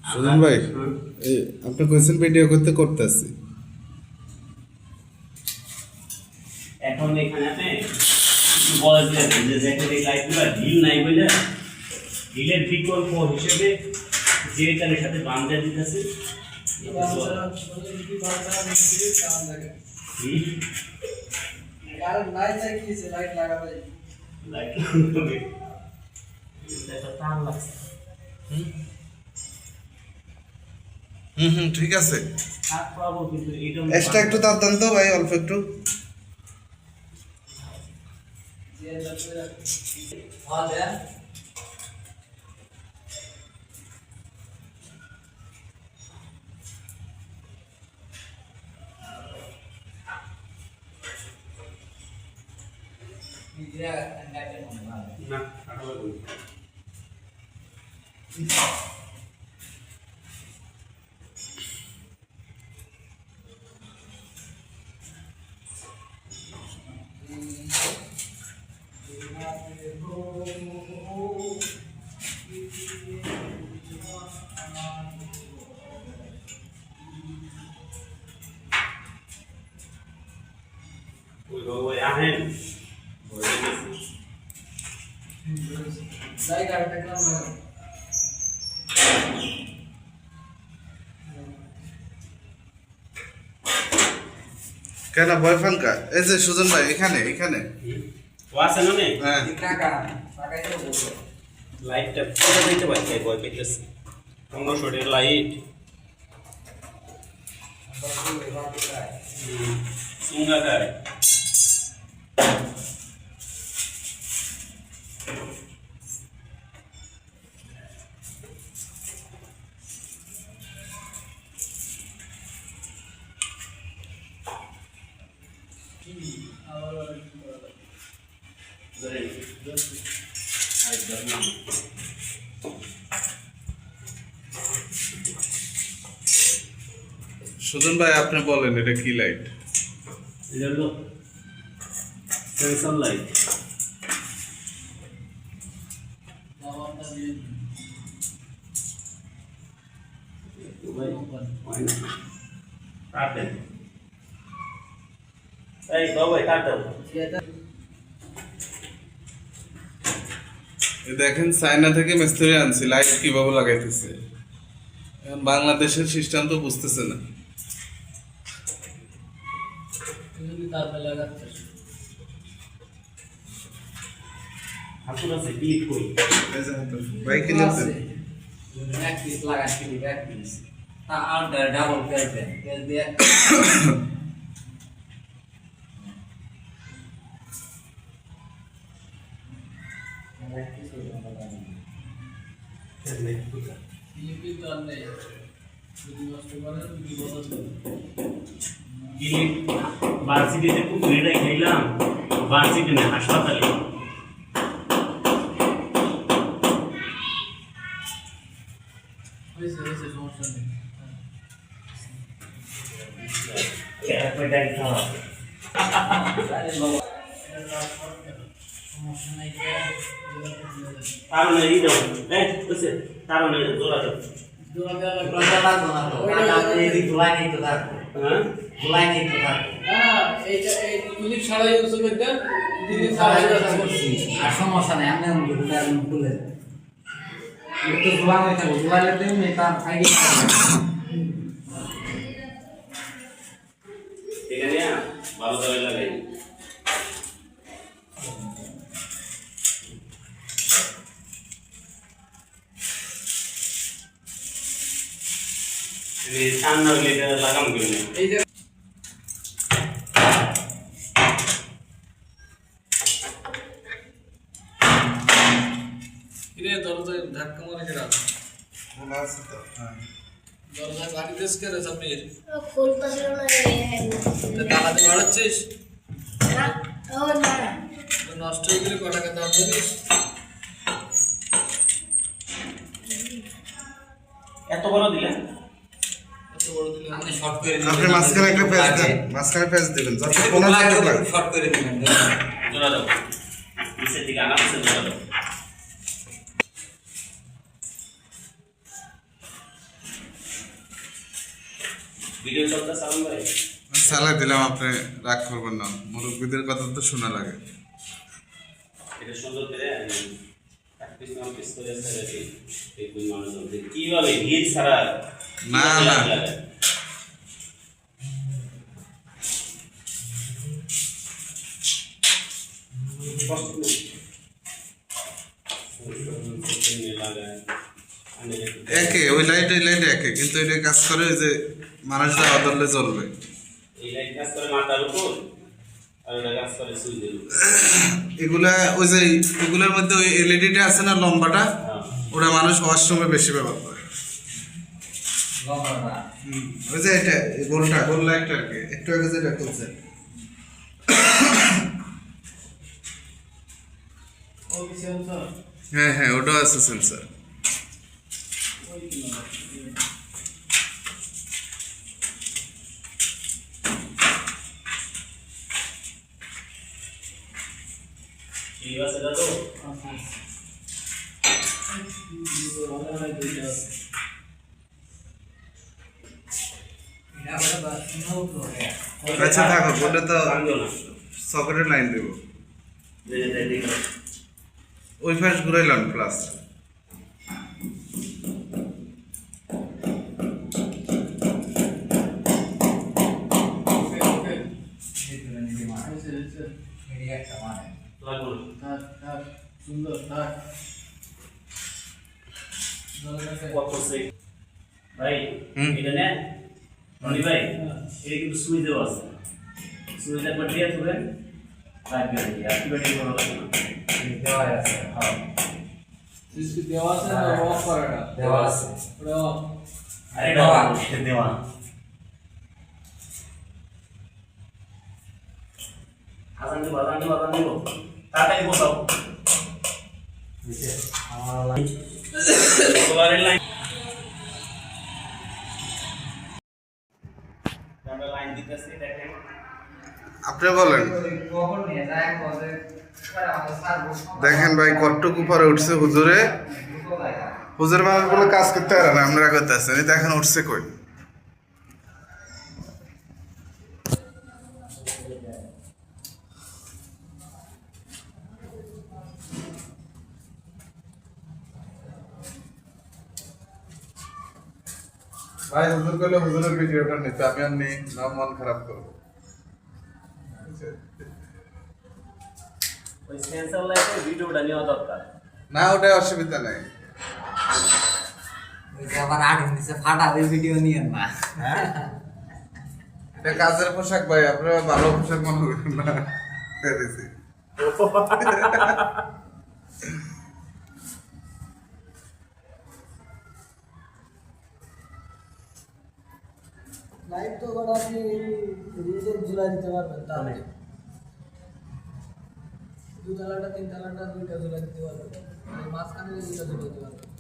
সুজন ভাই আপনি কইছেন ভিডিও করতেছি এখন এখানে আপনি বয়স যে যেখানে লাইটগুলো ঢিল নাই বলে ঢিলের বিকল্প হিসেবে যে এটার সাথে বান্ধা দিতেছে ঠিক আছে এক্সট্রা একটু তার দেন তো ভাই অল্প একটু না ওই আহেন কেন ভয় ফাঙ্কা এই যে সুজন ভাই এখানে ও আছে না নে হ্যাঁ লাইটটা পুরো দিতে পারছে ভয় পেতেছে 1500 এর লাইট সুঙ্গা করে সুজন ভাই আপনি বলেন এটা কি লাইট এটা হলো সেন্সর লাইট দেখেন চায়না থেকে মিস্ত্রি আনছি লাইট কিভাবে লাগাইতেছে এখন বাংলাদেশের সিস্টেম তো বুঝতেছে না ভাই কি নিচ্ছেন ভার্সিটিতে পুকুরিটাই খাইলাম ভার্সিটি না হাসপাতালে সমস্যা নেই আমি খুলে একটু ধোয়া হয়ে থাকবো ধোয়ালে তুমি তার আগে এখানে ভালো করে লাগাই এই সামনে লেগে লাগাম করে এই যে কিরে দরজায় ধাক্কা মারে কেডা খোলা আছে তো হ্যাঁ দরজায় বাড়ি দেশ কে রে সামির খুলতাছিল না রে টাকা দিয়ে বাড়াচ্ছিস না ও না নষ্ট হয়ে গেলে কত টাকা দাম জানিস এত বড় দিলেন এত বড় দিলে আপনি শর্ট করে দিবেন আপনি মাঝখানে একটা পেজ দেন মাঝখানে পেজ দিবেন যাতে কোনো জায়গা লাগে শর্ট করে দিবেন জোড়া দাও নিচের দিকে আনা আছে জোড়া দাও চালাই দিলাম, আপনি রাগ করবেন না, মুরব্বীদের কথা তো শোনা লাগে। এটা সুন্দর করে আমি এক পিস নাম পিস করে ছেড়েছি এই দুই মানুষজন যে কিভাবে হিট ছাড়া না, না। একে ওই লাইট এই লাইট একে, কিন্তু এটা কাজ করে ওই যে মানুষ যা অদলে জ্বলবে। এই লাইট কাজ করে মাথার উপর আর এটা কাজ করে সুইচের উপর। এগুলা ওই যে এগুলোর মধ্যে ওই এলইডিটা আছে না লম্বাটা, হ্যাঁ। ওটা মানুষ ওয়াশরুমে বেশি ব্যবহার করে। লম্বাটা ওই যে এটা এই গোলটা, গোল লাইটটা আর কি, একটু আগে যেটা খুলছে। ও কি সেন্সর হ্যাঁ হ্যাঁ, ওটাও আছে সেন্সর। ঠিক আছে দাদু অনলাইনে দুইটা আছে এটা বড় বাস নো প্রবলেম আচ্ছা থাকো, ওটা তো ভাঙিও না সকেটের লাইন দেবো। দেখো ওই পাশ ঘুরাইলাম প্লাস। ওকে ওকে এই তো নিতে মানে হয়েছে হয়েছে এরিয়া একটা মানে লাগো না থাক থাক সুন্দর থাক দরকার কত সে ভাই হুম। এটা না রনি ভাই এটা কিন্তু সুইচ দেওয়া আছে সুইচ একবার দিয়ে তুলেন লাগবে না অ্যাক্টিভেট করা লাগবে না দেওয়া আছে হ্যাঁ সুইচ দেওয়া আছে না অফ করাটা দেওয়া আছে ওটা অফ আরে দেওয়া। এটা দেওয়া আজান দেবো তাড়াতাড়ি বসাও বুঝছে আমার লাইন সোলারের লাইন আমরা লাইন দিতেছি দেখেন আপনি বলেন। কখন নিয়ে যায় বলে আমাদের স্যার দেখেন ভাই কটটুক উপরে উঠছে হুজুরে, হুজুর মানুষ বলে কাজ করতে পারে না, আমরা করতে আসছি। এই দেখেন উঠছে কই। ভাই হুজুর করলে হুজুরের ভিডিওটা নিতে আমি আর নেই, না মন খারাপ করবো। ওই সেন্সর লাইটে ভিডিওটা নেওয়া দরকার না, ওটা অসুবিধা নাই। আবার আগে নিচে ফাটা ওই ভিডিও নিয়ে না এটা কাজের পোশাক ভাই, আপনারা ভালো পোশাক মনে করেন না। পেরেছি। লাইট তো ওটা আপনি রিজে ঝুলাই দিতে পারবেন তাহলে দু তালাটা তিন তালাটা দুইটা ঝুলাই দিতে পারবেন মাঝখানে দুইটা ঝুলাই দিতে পারবেন